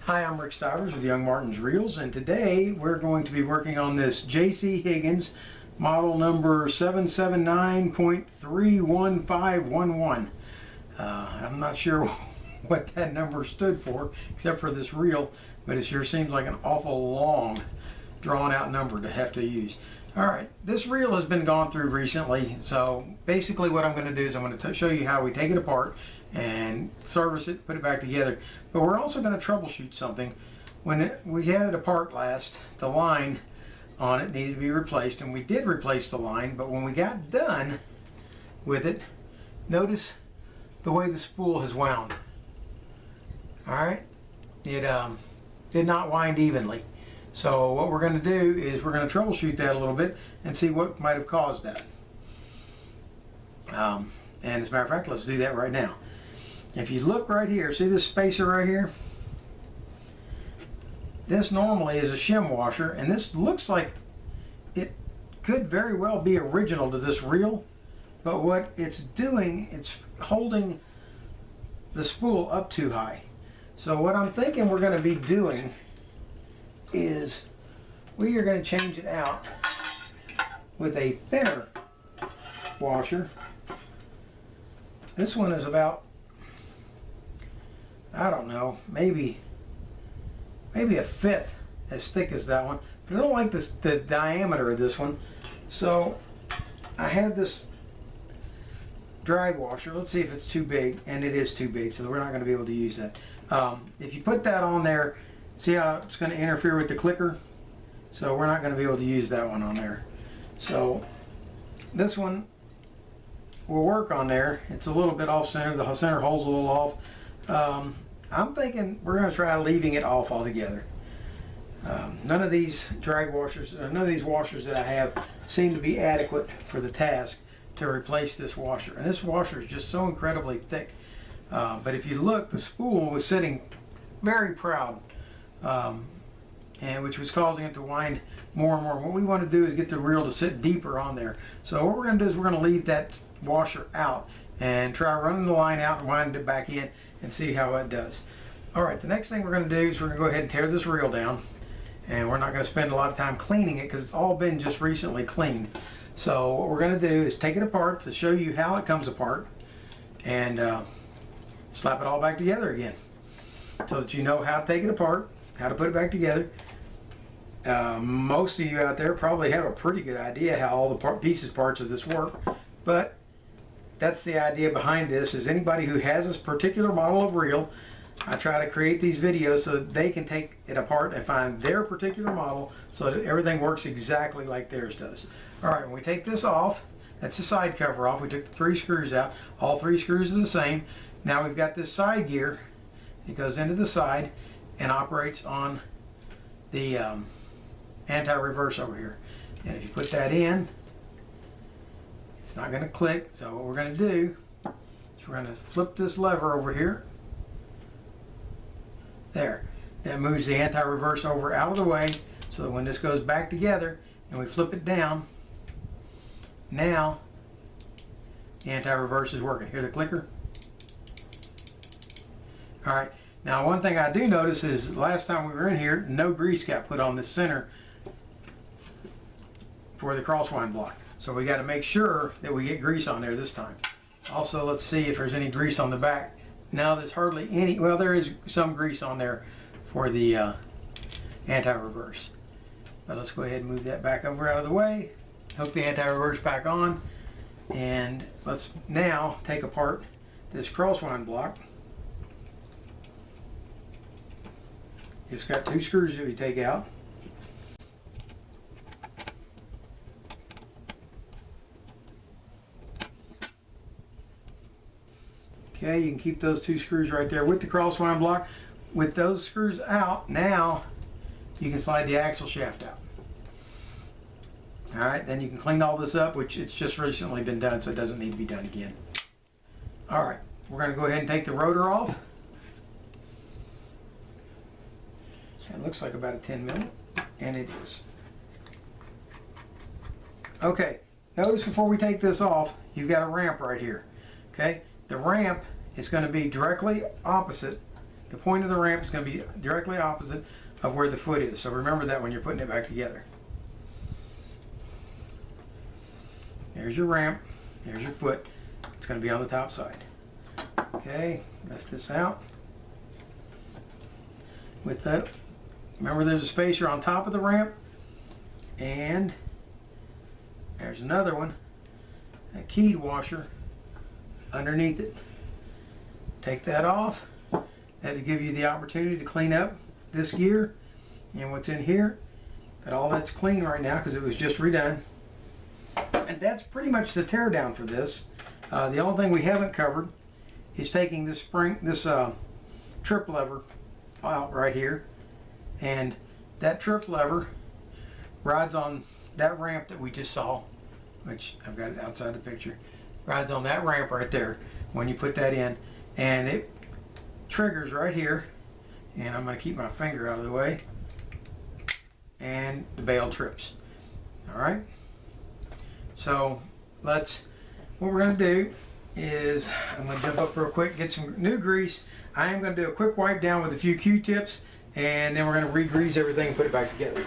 Hi, I'm Rick Stivers with YoungMartin'sReels, and today we're going to be working on this J.C. Higgins model number 779.31511. I'm not sure what that number stood for, except for this reel, but it sure seems like an awful long, drawn-out number to have to use. Alright, this reel has been gone through recently, so basically what I'm going to do is I'm going to show you how we take it apart and service it, put it back together. But we're also going to troubleshoot something. When we had it apart last, the line on it needed to be replaced, and we did replace the line, but when we got done with it, notice the way the spool has wound. Alright, it did not wind evenly. So what we're going to do is we're going to troubleshoot that a little bit and see what might have caused that. And as a matter of fact, let's do that right now. If you look right here, see this spacer right here? This normally is a shim washer, and this looks like it could very well be original to this reel, but what it's doing, it's holding the spool up too high. So what I'm thinking we're going to be doing is we are going to change it out with a thinner washer. This one is about, I don't know, maybe a fifth as thick as that one, but I don't like the diameter of this one. So I have this drag washer. Let's see if it's too big, and it is too big, so we're not going to be able to use that. If you put that on there, see how it's going to interfere with the clicker? So we're not going to be able to use that one on there. So this one will work on there. It's a little bit off center. The center hole's a little off. I'm thinking we're going to try leaving it off altogether. None of these drag washers, none of these washers that I have seem to be adequate for the task to replace this washer. And this washer is just so incredibly thick. But if you look, the spool was sitting very proud, and which was causing it to wind more and more. What we want to do is get the reel to sit deeper on there. So what we're going to do is we're going to leave that washer out and try running the line out and wind it back in and see how it does. Alright, the next thing we're going to do is we're going to go ahead and tear this reel down, and we're not going to spend a lot of time cleaning it because it's all been just recently cleaned. So what we're going to do is take it apart to show you how it comes apart and slap it all back together again so that you know how to take it apart, how to put it back together. Most of you out there probably have a pretty good idea how all the parts of this work, but that's the idea behind this. Is anybody who has this particular model of reel, I try to create these videos so that they can take it apart and find their particular model so that everything works exactly like theirs does. Alright, when we take this off, that's the side cover off. We took the 3 screws out. All 3 screws are the same. Now we've got this side gear. It goes into the side and operates on the anti-reverse over here. And if you put that in, it's not going to click. So what we're going to do is we're going to flip this lever over here. There. That moves the anti-reverse over out of the way so that when this goes back together and we flip it down, now the anti-reverse is working. Hear the clicker? Alright, now one thing I do notice is last time we were in here, no grease got put on the center for the crosswind block. So we got to make sure that we get grease on there this time. Also, let's see if there's any grease on the back. Now there's hardly any, well, there is some grease on there for the anti-reverse. But let's go ahead and move that back over out of the way. Hook the anti-reverse back on. And let's now take apart this crosswind block. It's got 2 screws that we take out. Okay, you can keep those 2 screws right there with the crosswind block. With those screws out, now you can slide the axle shaft out. Alright, then you can clean all this up, which it's just recently been done, so it doesn't need to be done again. Alright, we're going to go ahead and take the rotor off. It looks like about a 10 mil, and it is. Okay, notice before we take this off, you've got a ramp right here. Okay, the ramp is going to be directly opposite The point of the ramp is going to be directly opposite of where the foot is. So remember that when you're putting it back together. There's your ramp. There's your foot. It's going to be on the top side. Okay, lift this out. With that, remember there's a spacer on top of the ramp, and there's another one, a keyed washer underneath it. Take that off. That'll give you the opportunity to clean up this gear and what's in here. But all that's clean right now because it was just redone. And that's pretty much the tear down for this. The only thing we haven't covered is taking this trip lever out right here, and that trip lever rides on that ramp that we just saw, which I've got it outside the picture. Rides on that ramp right there when you put that in, and it triggers right here, and I'm going to keep my finger out of the way, and the bail trips. Alright, so what we're going to do is I'm going to jump up real quick, get some new grease. I am going to do a quick wipe down with a few Q-tips, and then we're going to re-grease everything and put it back together.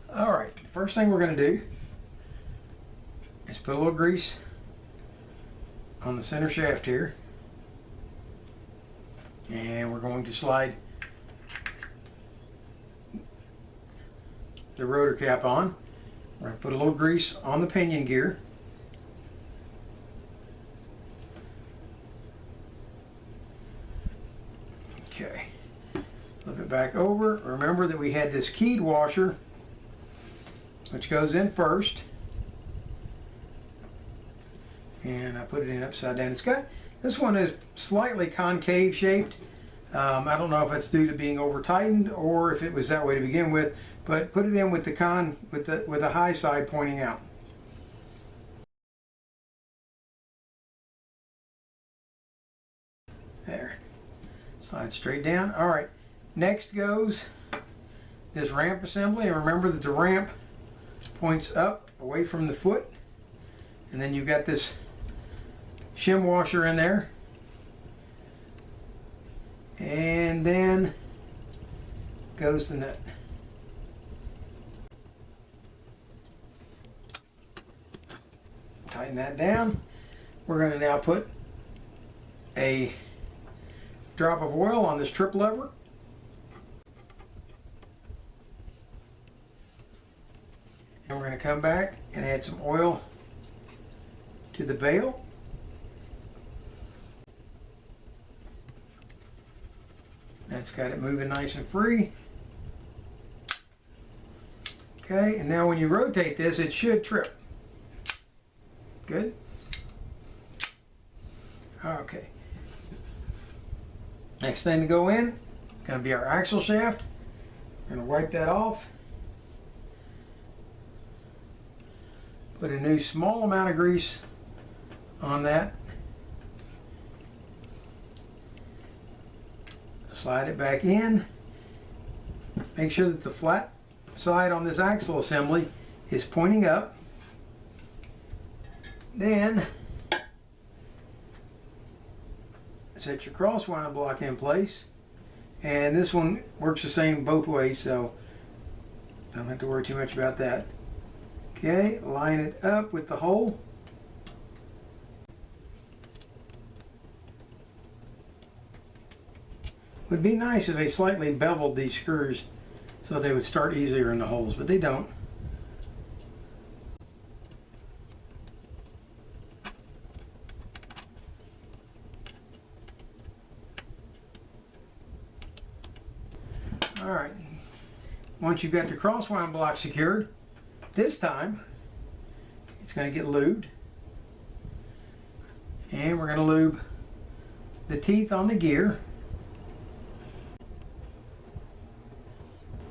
Alright, first thing we're going to do is put a little grease on the center shaft here, and we're going to slide the rotor cap on. We're going to put a little grease on the pinion gear. Okay, flip it back over. Remember that we had this keyed washer, which goes in first, and I put it in upside down. This one is slightly concave shaped. I don't know if it's due to being over tightened or if it was that way to begin with, but put it in with the high side pointing out. There. Slide straight down. All right. Next goes this ramp assembly, and remember that the ramp points up away from the foot, and then you've got this shim washer in there, and then goes the nut. Tighten that down. We're going to now put a drop of oil on this trip lever. And we're going to come back and add some oil to the bail. That's got it moving nice and free. Okay, and now when you rotate this, it should trip. Good. Okay. Next thing to go in, going to be our axle shaft. Going to wipe that off. Put a new small amount of grease on that. Slide it back in. Make sure that the flat side on this axle assembly is pointing up. Then set your crosswind block in place, and this one works the same both ways, so don't have to worry too much about that. Okay, line it up with the hole. Would be nice if they slightly beveled these screws so they would start easier in the holes, but they don't. Alright, once you've got the crosswind block secured, this time it's going to get lubed, and we're going to lube the teeth on the gear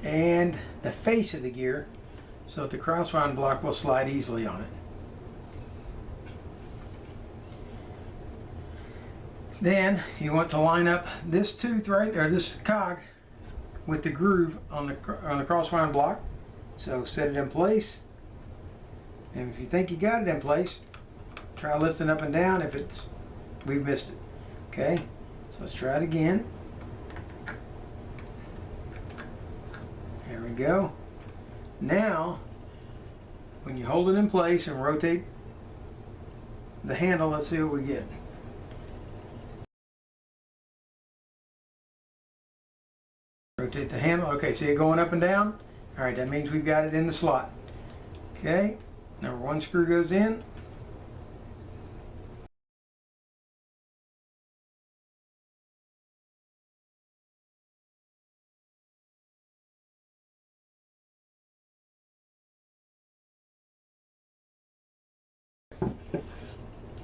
and the face of the gear so that the crosswind block will slide easily on it. Then you want to line up this tooth right, or this cog with the groove on the crosswind block. So set it in place, and if you think you got it in place, try lifting up and down if we've missed it. Okay, so let's try it again. There we go. Now, when you hold it in place and rotate the handle, let's see what we get. Rotate the handle. Okay, see it going up and down? All right, that means we've got it in the slot. Okay, number one screw goes in.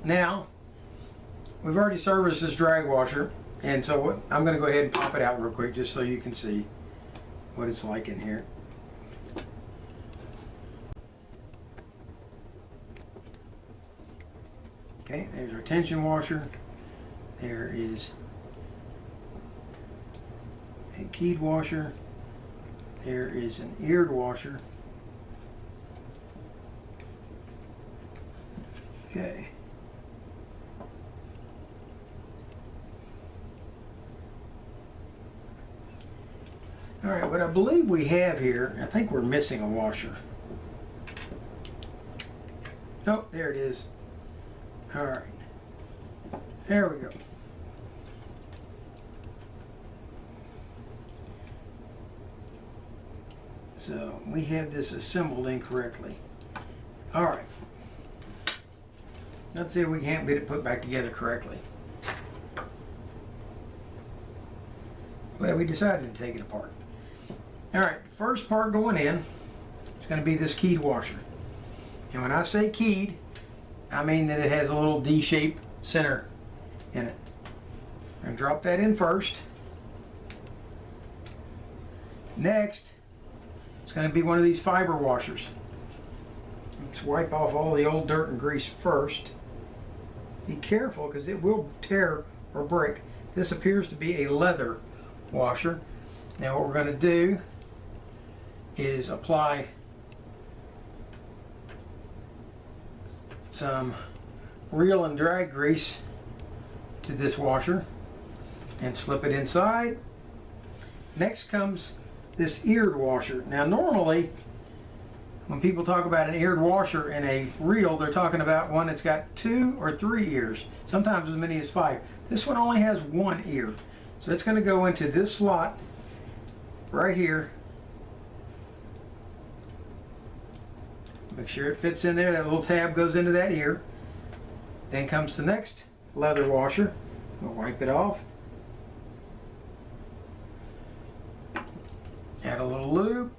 Now, we've already serviced this drag washer, and so I'm going to go ahead and pop it out real quick just so you can see what it's like in here. Okay, there's our tension washer. There is a keyed washer. There is an eared washer. Okay. All right, what I believe we have here, I think we're missing a washer. Oh, there it is. All right, there we go. So we have this assembled incorrectly. All right, let's see if we can't get it put back together correctly. Glad we decided to take it apart. All right, first part going in is going to be this keyed washer. And when I say keyed, I mean that it has a little D-shaped center in it. I'm going to drop that in first. Next, it's going to be one of these fiber washers. Let's wipe off all the old dirt and grease first. Be careful because it will tear or break. This appears to be a leather washer. Now what we're going to do is apply some reel and drag grease to this washer and slip it inside. Next comes this eared washer. Now normally when people talk about an eared washer in a reel, they're talking about one that's got 2 or 3 ears, sometimes as many as 5. This one only has 1 ear. So it's going to go into this slot right here. Make sure it fits in there. That little tab goes into that ear. Then comes the next leather washer. We'll wipe it off. Add a little lube.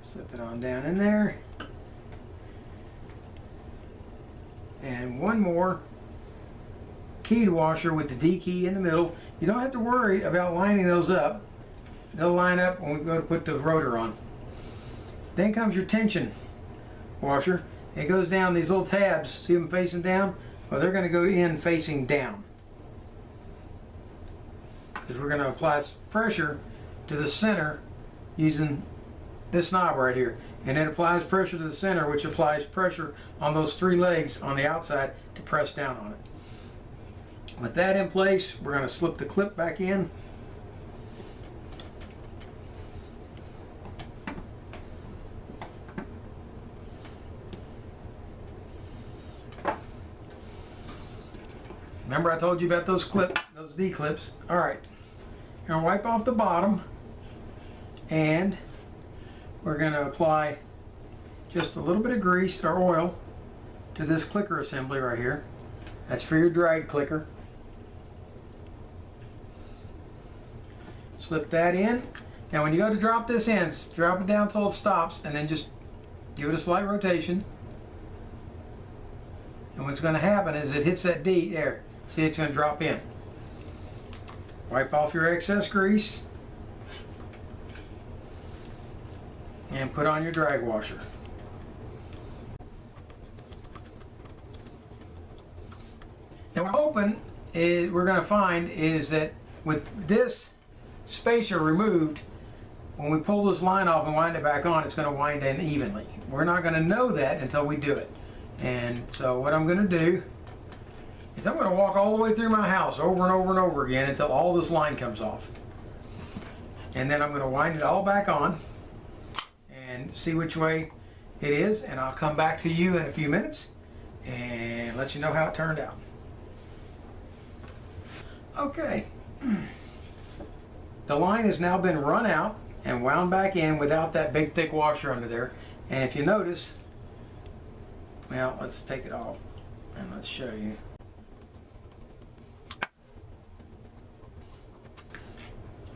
Slip it on down in there. And one more keyed washer with the D key in the middle. You don't have to worry about lining those up. They'll line up when we go to put the rotor on. Then comes your tension washer. It goes down these little tabs. See them facing down? Well, they're going to go in facing down, because we're going to apply pressure to the center using this knob right here. And it applies pressure to the center, which applies pressure on those 3 legs on the outside to press down on it. With that in place, we're going to slip the clip back in. Remember I told you about those D clips. All right, I'm going to wipe off the bottom, and we're going to apply just a little bit of grease or oil to this clicker assembly right here. That's for your drag clicker. Slip that in. Now when you go to drop this in, drop it down until it stops, and then just give it a slight rotation. And what's going to happen is it hits that D there. See, it's going to drop in. Wipe off your excess grease and put on your drag washer. Now Now what I'm hoping is we're going to find is that with this spacer removed, when we pull this line off and wind it back on, it's going to wind in evenly. We're not going to know that until we do it. And so what I'm going to do is I'm going to walk all the way through my house over and over and over again until all this line comes off. And then I'm going to wind it all back on and see which way it is, and I'll come back to you in a few minutes and let you know how it turned out. Okay. The line has now been run out and wound back in without that big thick washer under there. And if you notice, well, let's take it off and let's show you.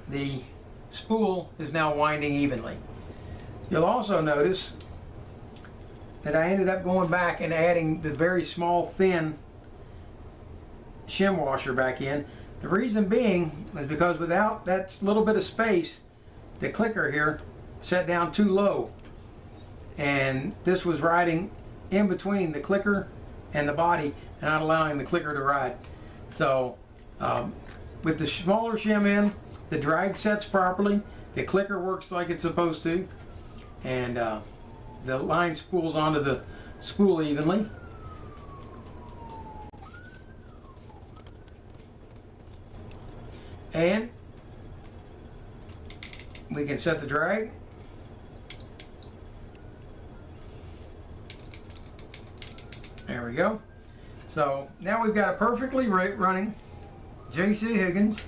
The spool is now winding evenly. You'll also notice that I ended up going back and adding the very small thin shim washer back in. The reason being is because without that little bit of space, the clicker here set down too low, and this was riding in between the clicker and the body and not allowing the clicker to ride. So with the smaller shim in, the drag sets properly, the clicker works like it's supposed to, and the line spools onto the spool evenly. And we can set the drag. There we go. So now we've got a perfectly running J.C. Higgins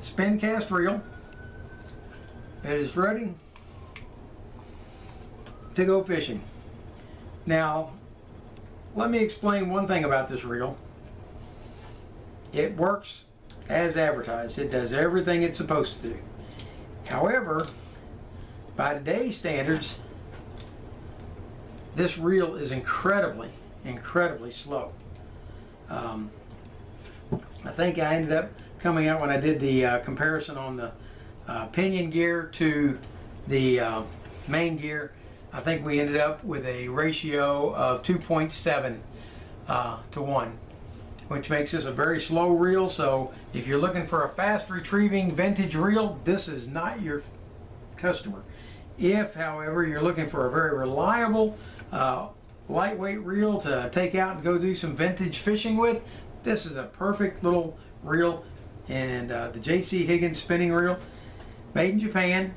spin cast reel. It is ready to go fishing. Now, let me explain one thing about this reel. It works as advertised. It does everything it's supposed to do. However, by today's standards, this reel is incredibly slow. I think I ended up coming out when I did the comparison on the pinion gear to the main gear. I think we ended up with a ratio of 2.7 to 1, which makes this a very slow reel. So if you're looking for a fast retrieving vintage reel, this is not your customer. If, however, you're looking for a very reliable, lightweight reel to take out and go do some vintage fishing with, this is a perfect little reel. And the J.C. Higgins spinning reel, made in Japan,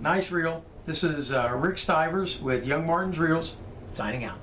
nice reel. This is Rick Stivers with YoungMartin'sReels, signing out.